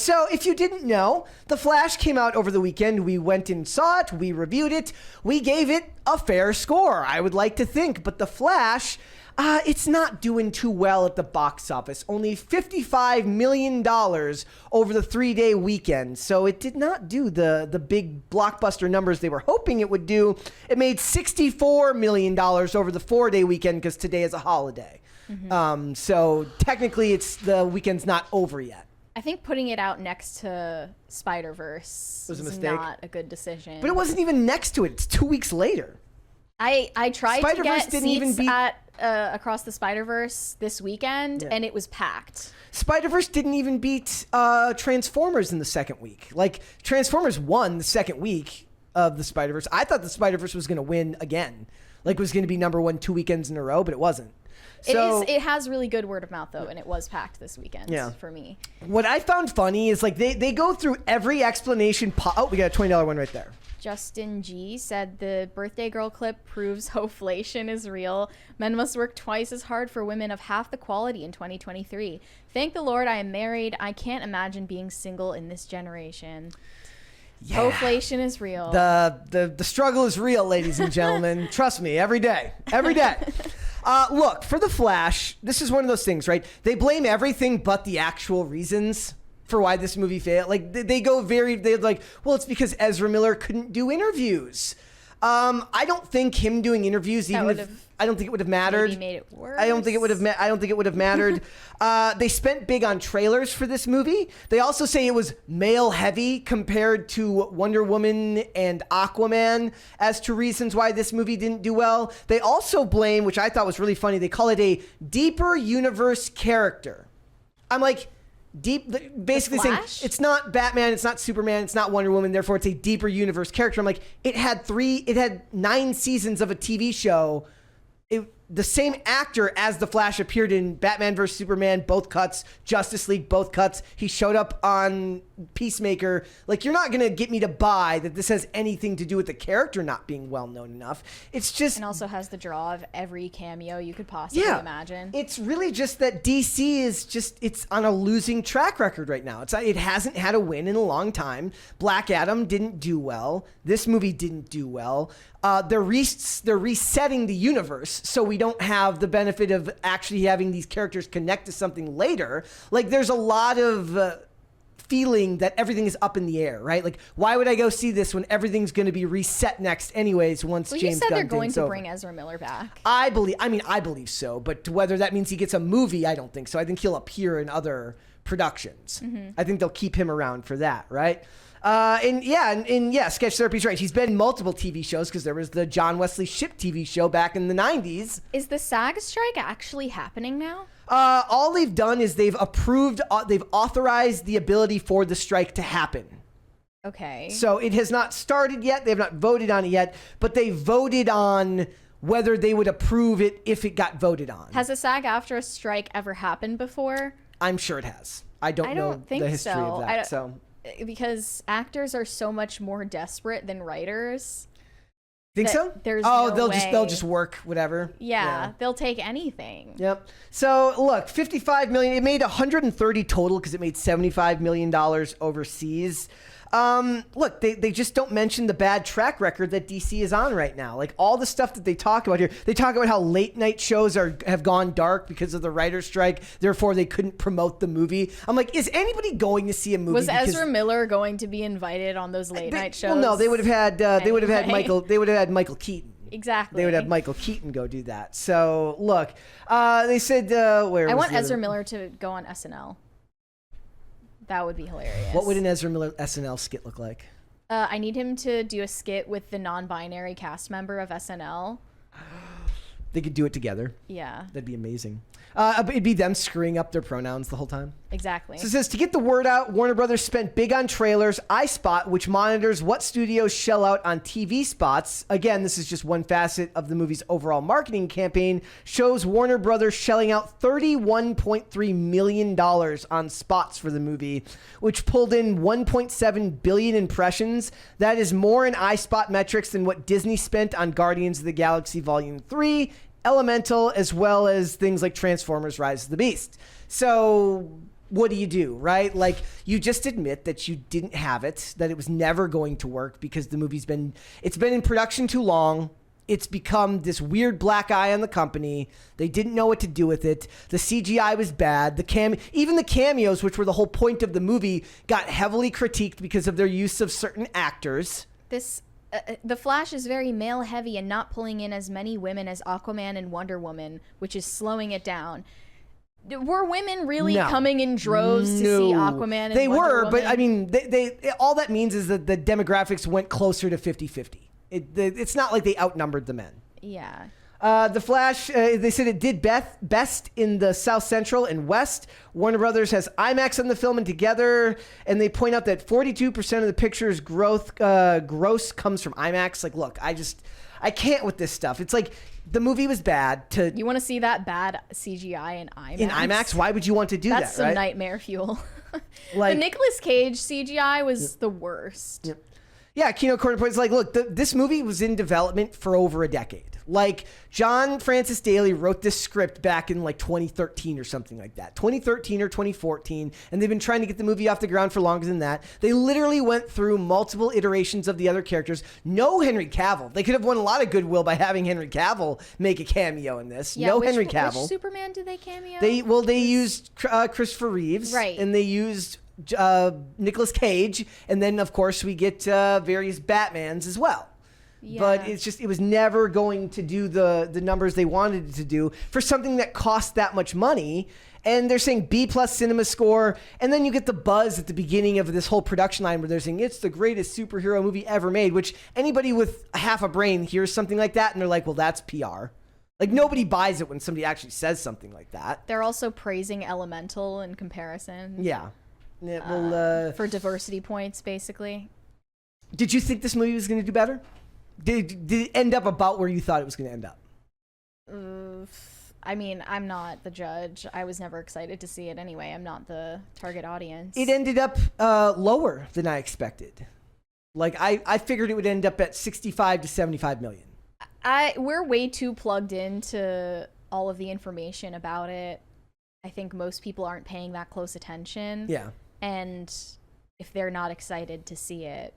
So if you didn't know, The Flash came out over the weekend. We went and saw it. We reviewed it. We gave it a fair score, I would like to think. But The Flash, it's not doing too well at the box office. Only $55 million over the 3-day weekend. So it did not do the big blockbuster numbers they were hoping it would do. It made $64 million over the 4-day weekend because today is a holiday. Mm-hmm. So technically the weekend's not over yet. I think putting it out next to Spider-Verse was not a good decision. But it wasn't even next to it. It's 2 weeks later. I tried to get didn't even seats at Across the Spider-Verse this weekend, and it was packed. Spider-Verse didn't even beat Transformers in the second week. Like, Transformers won the second week of the Spider-Verse. I thought the Spider-Verse was going to win again. Like, was going to be number one 2 weekends in a row, but it wasn't. So, it has really good word of mouth, though, and it was packed this weekend for me. What I found funny is, like, they go through every explanation. Oh, we got a $20 one right there. Justin G said the birthday girl clip proves hoflation is real. Men must work twice as hard for women of half the quality in 2023. Thank the Lord I am married. I can't imagine being single in this generation. Yeah. Hoflation is real. The struggle is real, ladies and gentlemen. Trust me, every day. Every day. Look, for The Flash, this is one of those things, right? They blame everything but the actual reasons for why this movie failed. Like, they're like, well, it's because Ezra Miller couldn't do interviews. I don't think him doing interviews, I don't think it would have mattered. Maybe made it worse. I don't think it would have mattered. They spent big on trailers for this movie. They also say it was male heavy compared to Wonder Woman and Aquaman as to reasons why this movie didn't do well. They also blame, which I thought was really funny, they call it a deeper universe character. I'm like, basically saying it's not Batman, it's not Superman, it's not Wonder Woman, therefore it's a deeper universe character. I'm like, it had 9 seasons of a TV show. The same actor as the Flash appeared in Batman vs. Superman, both cuts, Justice League, both cuts. He showed up on Peacemaker. Like, you're not going to get me to buy that this has anything to do with the character not being well known enough. It's just... And also has the draw of every cameo you could possibly imagine. It's really just that DC is just, it's on a losing track record right now. It hasn't had a win in a long time. Black Adam didn't do well. This movie didn't do well. They're resetting the universe, so we don't have the benefit of actually having these characters connect to something later. Like, there's a lot of feeling that everything is up in the air, right? Like, why would I go see this when everything's going to be reset next anyways once James Gunn you said they're going to bring Ezra Miller back. I believe so, but whether that means he gets a movie, I don't think so. I think he'll appear in other productions. Mm-hmm. I think they'll keep him around for that, right? Sketch Therapy's right. He's been in multiple TV shows because there was the John Wesley Shipp TV show back in the 90s. Is the SAG strike actually happening now? All they've done is they've authorized the ability for the strike to happen. Okay. So it has not started yet. They have not voted on it yet, but they voted on whether they would approve it if it got voted on. Has a SAG-AFTRA strike ever happened before? I'm sure it has. I don't know the history of that. Because actors are so much more desperate than writers. Think so? They'll just work whatever. Yeah, they'll take anything. Yep. So look, $55 million. It made $130 total because it made $75 million overseas. Look, they just don't mention the bad track record that DC is on right now. Like, all the stuff that they talk about here, they talk about how late night shows have gone dark because of the writer's strike. Therefore, they couldn't promote the movie. I'm like, is anybody going to see a movie? Was Ezra Miller going to be invited on those late night shows? Well, no, they would have had Michael Keaton. Exactly. They would have Michael Keaton go do that. So look, they said I want Ezra Miller to go on SNL. That would be hilarious. What would an Ezra Miller SNL skit look like? I need him to do a skit with the non-binary cast member of SNL. They could do it together. Yeah. That'd be amazing. It'd be them screwing up their pronouns the whole time. Exactly. So it says, to get the word out, Warner Brothers spent big on trailers. iSpot, which monitors what studios shell out on TV spots. Again, this is just one facet of the movie's overall marketing campaign. Shows Warner Brothers shelling out $31.3 million on spots for the movie, which pulled in 1.7 billion impressions. That is more in iSpot metrics than what Disney spent on Guardians of the Galaxy Volume 3, Elemental, as well as things like Transformers Rise of the Beast. So what do you do, right? Like, you just admit that you didn't have it, that it was never going to work because the movie's been in production too long. It's become this weird black eye on the company. They didn't know what to do with it. The CGI was bad. Even the cameos, which were the whole point of the movie, got heavily critiqued because of their use of certain actors. The Flash is very male heavy and not pulling in as many women as Aquaman and Wonder Woman, which is slowing it down. Were women really coming in droves to see Aquaman and They Wonder were, Woman? but I mean, they all that means is that the demographics went closer to 50-50. It's not like they outnumbered the men. Yeah. The Flash, they said it did best in the South Central and West. Warner Brothers has IMAX on the film and together, and they point out that 42% of the picture's gross comes from IMAX. Like, look, I can't with this stuff. It's like the movie was bad. You want to see that bad CGI in IMAX? In IMAX? Why would you want to do that, That's some right? nightmare fuel. Like, the Nicolas Cage CGI was the worst. Yep. Yeah, Kino Corner points like, look, this movie was in development for over a decade. Like, John Francis Daley wrote this script back in like 2013 or something like that. 2013 or 2014, and they've been trying to get the movie off the ground for longer than that. They literally went through multiple iterations of the other characters. No Henry Cavill. They could have won a lot of goodwill by having Henry Cavill make a cameo in this. Yeah, no Henry Cavill. Which Superman did they cameo? They used Christopher Reeves. Right. And they used Nicolas Cage, and then of course we get various Batmans as well. Yeah. But it was never going to do the numbers they wanted it to do for something that cost that much money. And they're saying B+ cinema score, and then you get the buzz at the beginning of this whole production line where they're saying it's the greatest superhero movie ever made, which anybody with half a brain hears something like that and they're like, well, that's PR. Like, nobody buys it when somebody actually says something like that. They're also praising Elemental in comparison. Yeah. For diversity points, basically. Did you think this movie was going to do better? Did it end up about where you thought it was going to end up? I mean, I'm not the judge. I was never excited to see it anyway. I'm not the target audience. It ended up lower than I expected. Like, I figured it would end up at 65 to 75 million. We're way too plugged into all of the information about it. I think most people aren't paying that close attention. Yeah. And if they're not excited to see it,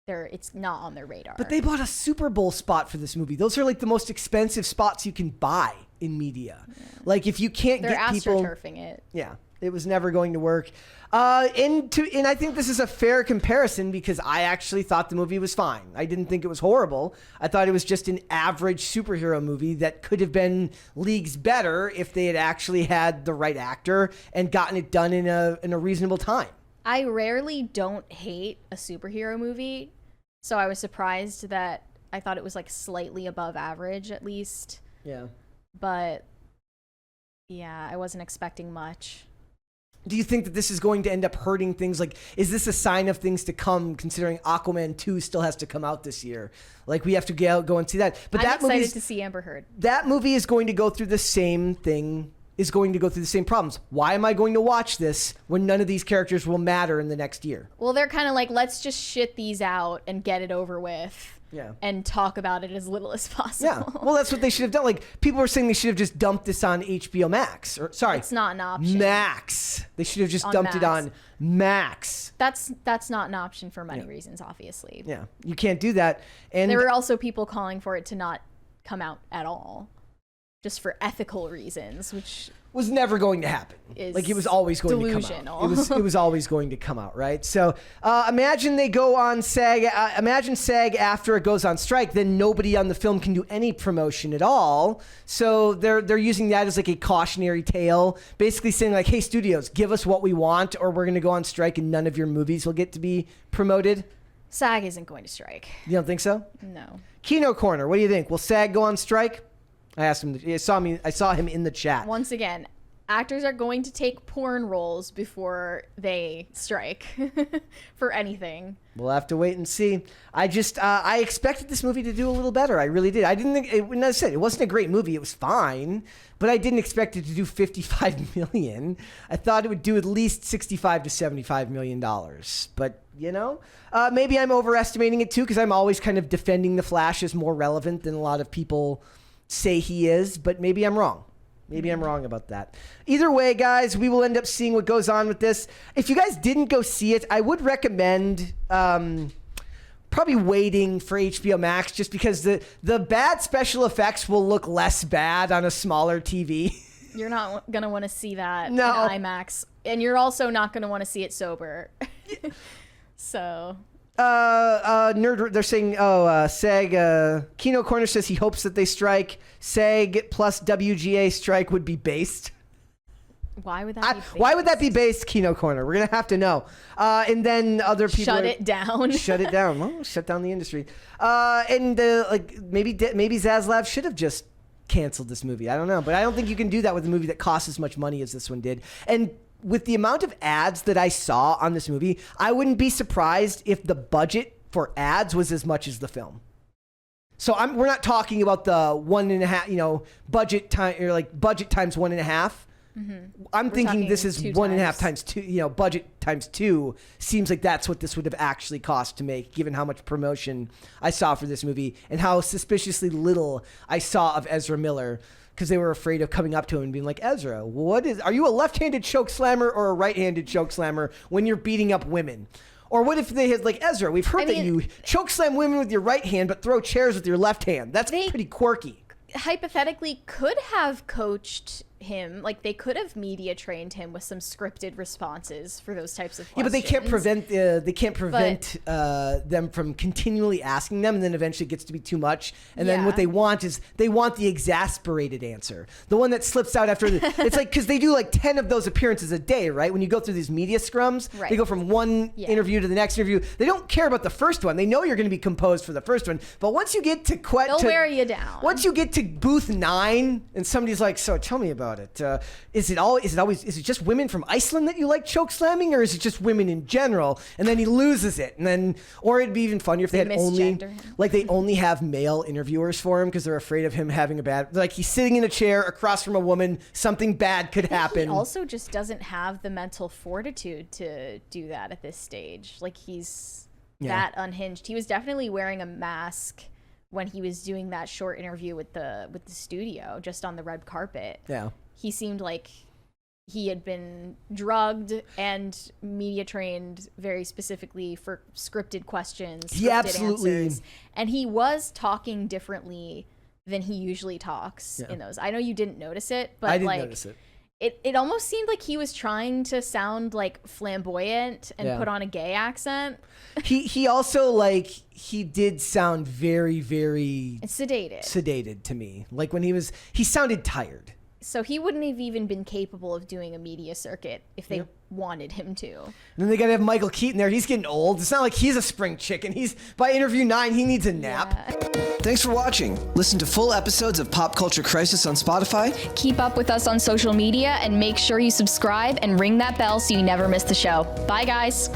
it's not on their radar. But they bought a Super Bowl spot for this movie. Those are like the most expensive spots you can buy in media. Yeah. Like, if you can't get people... They're astroturfing it. Yeah. It was never going to work. And I think this is a fair comparison because I actually thought the movie was fine. I didn't think it was horrible. I thought it was just an average superhero movie that could have been leagues better if they had actually had the right actor and gotten it done in a reasonable time. I rarely don't hate a superhero movie, so I was surprised that I thought it was like slightly above average at least. Yeah. But yeah, I wasn't expecting much. Do you think that this is going to end up hurting things? Like, is this a sign of things to come, considering Aquaman 2 still has to come out this year? Like, we have to go and see that. But I'm excited to see Amber Heard. That movie is going to go through the same thing, is going to go through the same problems. Why am I going to watch this when none of these characters will matter in the next year? Well, they're kind of like, let's just shit these out and get it over with. Yeah. And talk about it as little as possible. Yeah. Well, that's what they should have done. Like, people were saying they should have just dumped this on HBO Max. Or, sorry. It's not an option. Max. They should have just dumped it on Max. That's not an option for many reasons, obviously. Yeah. You can't do that. And there were also people calling for it to not come out at all, just for ethical reasons, which was never going to happen. Like, it was always going delusional. to come out. It was always going to come out, right? So imagine they go on SAG. Imagine SAG after it goes on strike, then nobody on the film can do any promotion at all. So they're using that as like a cautionary tale, basically saying like, hey, studios, give us what we want, or we're going to go on strike and none of your movies will get to be promoted. SAG isn't going to strike. You don't think so? No. Kino Corner, what do you think? Will SAG go on strike? I asked him. I saw him in the chat. Once again, actors are going to take porn roles before they strike for anything. We'll have to wait and see. I expected this movie to do a little better. I really did. I didn't think, when I said it wasn't a great movie, it was fine, but I didn't expect it to do $55 million. I thought it would do at least $65 to $75 million. But, maybe I'm overestimating it too, because I'm always kind of defending The Flash as more relevant than a lot of people say he is, but maybe I'm wrong. Maybe I'm wrong about that. Either way, guys, we will end up seeing what goes on with this. If you guys didn't go see it, I would recommend probably waiting for HBO Max, just because the bad special effects will look less bad on a smaller TV. You're not going to want to see that No. in IMAX. And you're also not going to want to see it sober. So... Nerd, they're saying, SAG, Kino Corner says he hopes that they strike. SAG plus WGA strike would be based. Why would that be based? Why would that be based, Kino Corner? We're going to have to know. And then other people... Shut it down. Shut it down. Well, shut down the industry. And maybe Zaslav should have just canceled this movie. I don't know. But I don't think you can do that with a movie that costs as much money as this one did. And with the amount of ads that I saw on this movie, I wouldn't be surprised if the budget for ads was as much as the film. So we're not talking about the 1.5, budget time, or like budget times 1.5. I'm thinking this is 1.5 times 2, budget times 2 seems like that's what this would have actually cost to make, given how much promotion I saw for this movie and how suspiciously little I saw of Ezra Miller, because they were afraid of coming up to him and being like, Ezra, are you a left-handed choke slammer or a right-handed choke slammer when you're beating up women? Or what if they had like, Ezra, we've heard that you choke slam women with your right hand but throw chairs with your left hand. That's pretty quirky. Hypothetically could have coached him, like they could have media trained him with some scripted responses for those types of questions. Yeah, but they can't prevent them from continually asking them, and then eventually it gets to be too much. And then what they want is the exasperated answer, the one that slips out after it's like, because they do like 10 of those appearances a day, right? When you go through these media scrums, they go from one interview to the next interview. They don't care about the first one. They know you're going to be composed for the first one, but once you get to they'll wear you down. Once you get to booth 9 and somebody's like, so tell me about it. Is it just women from Iceland that you like choke slamming, or is it just women in general? And then he loses it. And then, or it'd be even funnier if they had only have male interviewers for him because they're afraid of him having he's sitting in a chair across from a woman, something bad could happen. He also just doesn't have the mental fortitude to do that at this stage. Like he's that unhinged. He was definitely wearing a mask when he was doing that short interview with the studio just on the red carpet. Yeah. He seemed like he had been drugged and media trained very specifically for scripted questions, scripted answers. And he was talking differently than he usually talks in those. I know you didn't notice it, but I didn't notice it. It almost seemed like he was trying to sound like flamboyant and put on a gay accent. He also he did sound very, very sedated to me. Like when he sounded tired. So he wouldn't have even been capable of doing a media circuit if they wanted him to. And then they got to have Michael Keaton there. He's getting old. It's not like he's a spring chicken. By interview 9, he needs a nap. Thanks for watching. Listen to full episodes of Pop Culture Crisis on Spotify. Keep up with us on social media and make sure you subscribe and ring that bell so you never miss the show. Bye, guys.